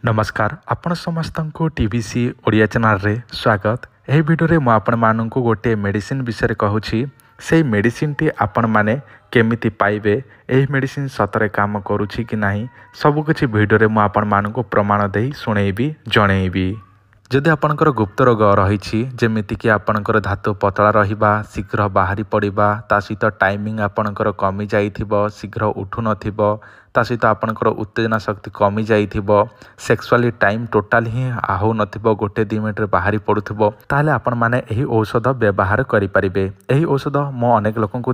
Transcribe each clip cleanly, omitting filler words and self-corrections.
नमस्कार आपण समस्त को टीवीसी ओडिया चैनल रे स्वागत। यह वीडियो रे आपण मानक गोटे मेडिसिन विषय कहूँ से मेडिसिन टी आपण माने केमिति पाइबे यही मेडिसिन सतरे काम करुछि कि नाही सबकिछि वीडियो रे आपण मानक प्रमाण देई सुनेबी जणेबी। जदि आपणकर गुप्त रोग रही जमीती कि आपणकर धातु पतला रहिबा शीघ्र बाहरी पड़िबा ता सहित टाइमिंग आपणकर कमी जाइथिबो शीघ्र उठु नथिबो ता सहित आपणकर उत्तेजना शक्ति कमी जाइथिबो सेक्सुअली टाइम टोटाल ही आहु नथिबो गोटे 2 मिनिट रे बाहरी पड़ुथिबो ताले आपण माने एही औषध व्यवहार करि परिबे। एही औषध मो अनेक लोकन को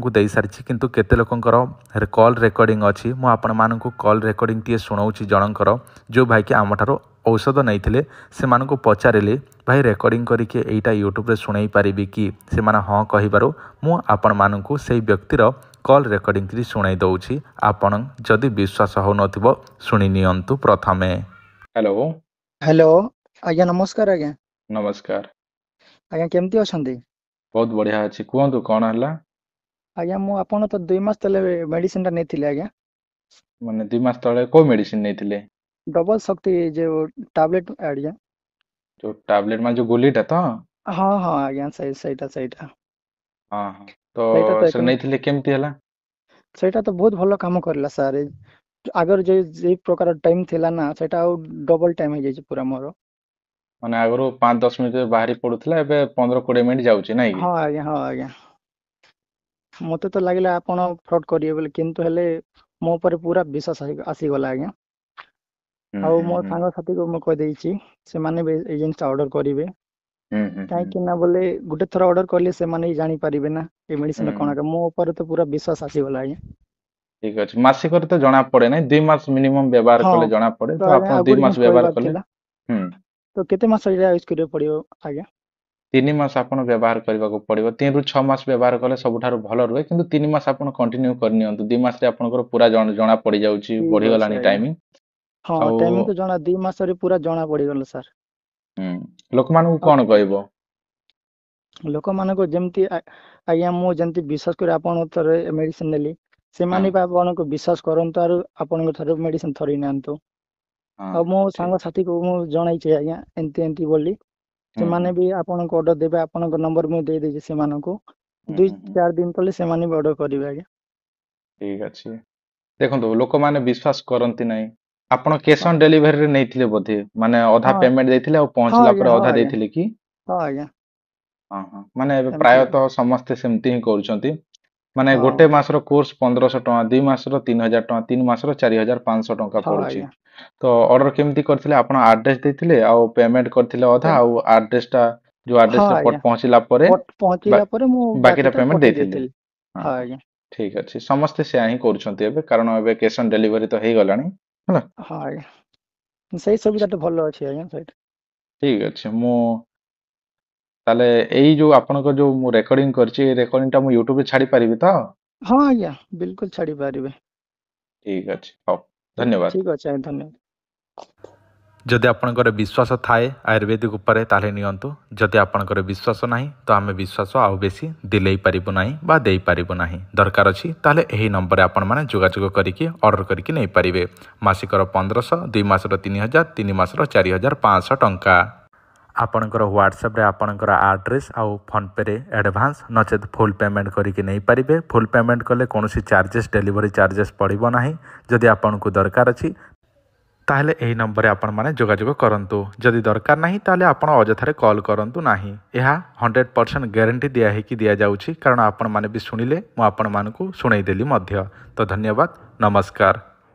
देई सारिछि किंतु केते लोकनकर कॉल रेकॉर्डिंग अछि मो आपण मानकु कॉल रेकॉर्डिंग टी सुनाउछि जनकर जो भाई कि आमठारो औषध नहीं से मानक पचारे भाई रेकॉर्डिंग करके एटा यूट्यूब रे सुनाई पारिबी कि से माने हाँ कहिबारो मु आपण मानकु सेई व्यक्तिर कॉल रेकॉर्डिंग की सुनाई दउछि। आपण जदि विश्वास हो नथिबो सुनि नियंतु प्रथमे। हेलो हेलो आज्ञा नमस्कार आज्ञा नमस्कार आज्ञा केमती अछंती? बहुत बढ़िया अछि कुहतु कोन हला? आज्ञा मु आपण तो 2 मास तले मेडिसिन टा नेथिले आज्ञा माने 2 मास तळे को मेडिसिन नैथिले? डबल शक्ति जो टैबलेट आज्ञा जो टैबलेट मा जो गोलीटा तो हाँ हाँ आज्ञा सहीटा हां हां तो सहीटा तो से नैथिले केमती हला? सहीटा तो बहुत भलो काम करला सर। अगर जे प्रकार टाइम थिला ना सेटा डबल टाइम हो जाई पूरा मोर। माने आगरो 5-10 मिनिट बाहरी पडुथला एबे 15-20 मिनिट जाउची नै कि? हाँ आज्ञा मते तो लागिला आपण फ्रॉड करिए बोले किंतु हेले मो पर पूरा विश्वास आसी गला आज्ञा। आउ मो सांग साथी को मो कह देइछि से माने ए जिंस ऑर्डर करिवे काहे ना बोले गुटे थरा ऑर्डर करले से माने जानि परिबे ना ए मेडिसिन कोना के मो ऊपर तो पूरा विश्वास आसी गला आज्ञा। ठीक अछि मासिक करे तो जणा पड़े नै 2 मास मिनिमम व्यवहार हाँ कले जणा पड़े तो तो आज्ञा आपण 2 आगुरी मास जिंस व्यवहार कहबार कले थिला तो केते मास एटा यूज करियो पड़ियो आज्ञा? 3 मास आपण व्यवहार करबा को पड़िबो 3 रु 6 मास व्यवहार कले सबठारु भलो रहे किंतु 3 मास आपण कंटिन्यू करनियंतु 2 मास रे आपनकर पूरा जणा पड़ी जाउची ठीक बढ़ी अछि गलानी आज्ञा। टाइमिंग हाँ आउ टाइमिंग तो जणा 2 मास रे पूरा जणा पड़ी गला सर। लोक मानू आ कोन कहबो? लोक मानको जेमती आज्ञा मु जेमती विश्वास करे आपण थरे मेडिसिन नेली से हां माने बा आपण को विश्वास करंतु आरो आपण को थरे मेडिसिन थरी नांतु हां आ मो ठीक सांग साथी को मु जणाई छै आज्ञा एंती बोली से माने भी आपण को ऑर्डर देबे आपण को नंबर मु दे देछि से मानको 2-4 दिन तले से माने भी ऑर्डर करिवे आज्ञा। ठीक अछि देखंतु लोक माने विश्वास करंती नै आपण कैश ऑन डिलीवरी रे नैथिले बोधे माने आधा हाँ पेमेंट देथिले और हाँ पहुंचला आज्ञा पर हाँ आधा आज्ञा देथिले कि? हाँ आज्ञा हां हां माने एमती प्रायतः समस्त सेमती ही करूछंती माने हाँ गोटे मासर कोर्स 1500 टका 2 मासर 3000 टका 3 मासर 4500 टका हाँ पडुची। आज्ञा तो ऑर्डर केमती करथिले आपण एड्रेस देथिले आ पेमेंट करथिले आधा पेम आ एड्रेस टा जो एड्रेस हाँ रे आज्ञा पहुंचला परे पहुंचीला परे मु बाकीटा बाकीटा पेमेंट पठेई देथिले। देथिल। हां हाँ हां आज्ञा ठीक अछि समस्त से ही करूछंती एबे कारण एबे कैश ऑन डिलीवरी तो हेई गलानी हला। हाँ आज्ञा सेही सुविधा तो भलो अछि आज्ञा साइड। ठीक अछि मु ताले एई जो आपनको जो मु रेकॉर्डिंग करछि ए रेकॉर्डिंग टा मु YouTube रे छाडी पारिबि तो? हाँ आज्ञा बिल्कुल छाड़ी पारिबे। ठीक अछि हौ धन्यवाद। ठीक अछि धन्यवाद। जदि आपणकर विश्वास थाए आयुर्वेदिक उपरे ताले नियंतु जदि आपणकर विश्वास नाही तो आमे विश्वास आउ बेसी दिलेई पारिबु नाही बा देई पारिबु नाही दरकार अछि ताले एही नंबर आपण माने जोगाजोग करिकि ऑर्डर करिकि नै पारिबे। मासिकर 1500 2 मासर 3000 3 मासर 4500 टंका। आपणकर व्हाट्सएप रे आपणकर एड्रेस आउ फोन पे रे एडवांस नचेत फुल पेमेंट करिकि नै पारिबे। फुल पेमेंट कले कोनोसी चार्जेस डिलीवरी चार्जेस पड़िबो नाही। जदि आपणको दरकार अछि ताहले एही नंबर आपण माने जोगाजोग करंतु जदि दरकार नाही ताहले आपण अजथारे कॉल करंतु नाही। एहा 100% गारंटी दिया है कि दिया जाउछि कारण आपण माने भी सुनिले मु आपण मानकु सुनै देली मध्य। तो धन्यवाद नमस्कार।